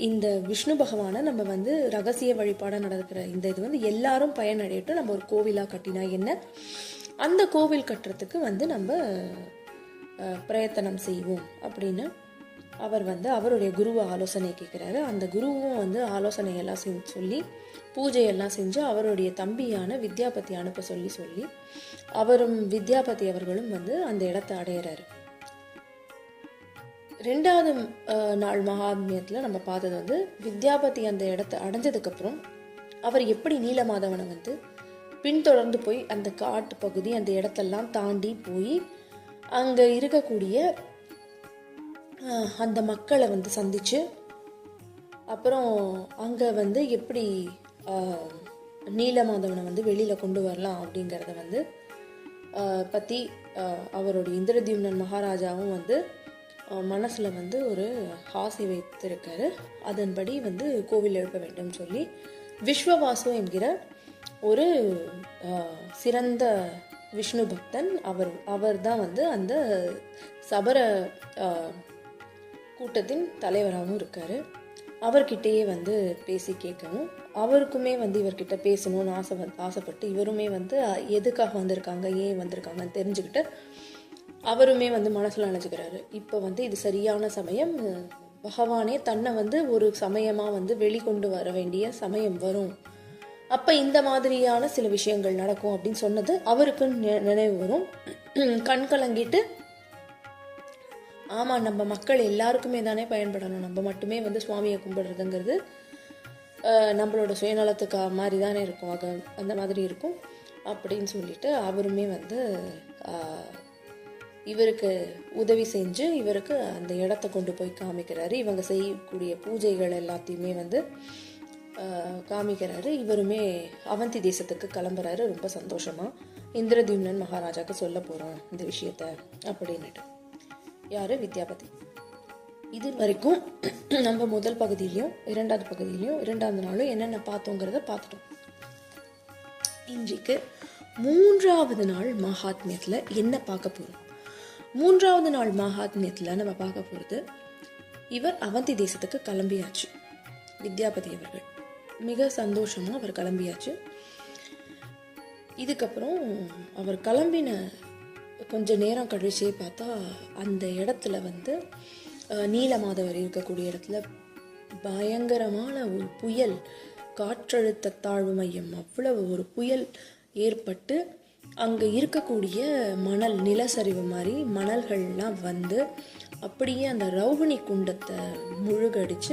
இந்த விஷ்ணு பகவானை நம்ம வந்து ரகசிய வழிபாடாக நடக்கிற இந்த இது வந்து எல்லாரும் பயனடையட்டும். நம்ம ஒரு கோவிலாக கட்டினா என்ன, அந்த கோவில் கட்டுறதுக்கு வந்து நம்ம பிரயத்தனம் செய்வோம் அப்படின்னு அவர் வந்து அவருடைய குருவை ஆலோசனை கேட்குறாரு. அந்த குருவும் வந்து ஆலோசனையெல்லாம் சொல்லி பூஜையெல்லாம் செஞ்சு அவருடைய தம்பியான வித்யாபதி அனுப்ப சொல்லி அவரும் வித்யாபதி அவர்களும் வந்து அந்த இடத்தை அடையிறாரு. 2வது நாள் மகாத்மியத்தில் நம்ம பார்த்தது வந்து வித்யாபதி அந்த இடத்தை அடைஞ்சதுக்கப்புறம் அவர் எப்படி நீலமாதவனை வந்து பின்தொடர்ந்து போய் அந்த காட்டு பகுதி அந்த இடத்தெல்லாம் தாண்டி போய் அங்கே இருக்கக்கூடிய அந்த மக்களை வந்து சந்திச்சு அப்புறம் அங்கே வந்து எப்படி நீலமாதவனை வந்து வெளியில் கொண்டு வரலாம் அப்படிங்கிறத வந்து பற்றி அவருடைய இந்திரத்யும்னன் மகாராஜாவும் வந்து மனசில் வந்து ஒரு ஆசை வைத்திருக்காரு. அதன்படி வந்து கோவில் எழுப்ப வேண்டும் சொல்லி விஸ்வவாசு என்கிற ஒரு சிறந்த விஷ்ணு பக்தன் அவர் தான் வந்து அந்த சபர கூட்டத்தின் தலைவராகவும் இருக்கார். அவர்கிட்டயே வந்து பேசி கேட்கவும் அவருக்குமே வந்து இவர்கிட்ட பேசணும்னு ஆசைப்பட்டு இவருமே வந்து எதுக்காக வந்திருக்காங்க ஏன் வந்திருக்காங்கன்னு தெரிஞ்சுக்கிட்டு அவருமே வந்து மனசில் நினச்சிக்கிறாரு. இப்போ வந்து இது சரியான சமயம், பகவானே தன்னை வந்து ஒரு சமயமாக வந்து வெளிக்கொண்டு வர வேண்டிய சமயம் வரும், அப்போ இந்த மாதிரியான சில விஷயங்கள் நடக்கும் அப்படின்னு சொன்னது அவருக்கு நினைவு வரும். கண் கலங்கிட்டு ஆமாம் நம்ம மக்கள் எல்லாருக்குமே தானே பயன்படணும், நம்ம மட்டுமே வந்து சுவாமியை கும்பிடுறதுங்கிறது நம்மளோட சுயநலத்துக்கு மாதிரி தானே இருக்கும், அந்த மாதிரி இருக்கும் அப்படின்னு சொல்லிட்டு அவருமே வந்து இவருக்கு உதவி செஞ்சு இவருக்கு அந்த இடத்த கொண்டு போய் காமிக்கிறாரு. இவங்க செய்யக்கூடிய பூஜைகள் எல்லாத்தையுமே வந்து காமிக்கிறாரு. இவருமே அவந்தி தேசத்துக்கு கிளம்புறாரு ரொம்ப சந்தோஷமாக. இந்திரத்யும்னன் மகாராஜாவுக்கு சொல்ல போகிறோம் இந்த விஷயத்த அப்படின்னுட்டு. யார்? வித்யாபதி. இது வரைக்கும் நம்ம முதல் பகுதியிலையும் 2வது பகுதியிலையும் 2வது நாளும் என்னென்ன பார்த்தோங்கிறத பார்த்துட்டோம். இன்றைக்கு 3வது நாள் மகாத்மியத்தில் என்ன பார்க்க போகிறோம்? 3வது நாள் மகாத்மியத்தில் நம்ம பார்க்க போகிறது, இவர் அவந்தி தேசத்துக்கு கிளம்பியாச்சு. வித்யாபதி அவர்கள் மிக சந்தோஷமாக அவர் கிளம்பியாச்சு. இதுக்கப்புறம் அவர் கிளம்பின கொஞ்ச நேரம் கழிச்சே பார்த்தா அந்த இடத்துல வந்து நீலமாதவர் இருக்கக்கூடிய இடத்துல பயங்கரமான ஒரு புயல், காற்றழுத்த தாழ்வு மையம், அவ்வளவு ஒரு புயல் ஏற்பட்டு அங்கே இருக்கக்கூடிய மணல் நிலச்சரிவு மாதிரி மணல்கள்லாம் வந்து அப்படியே அந்த ரௌகிணி குண்டத்தை முழுகடிச்சு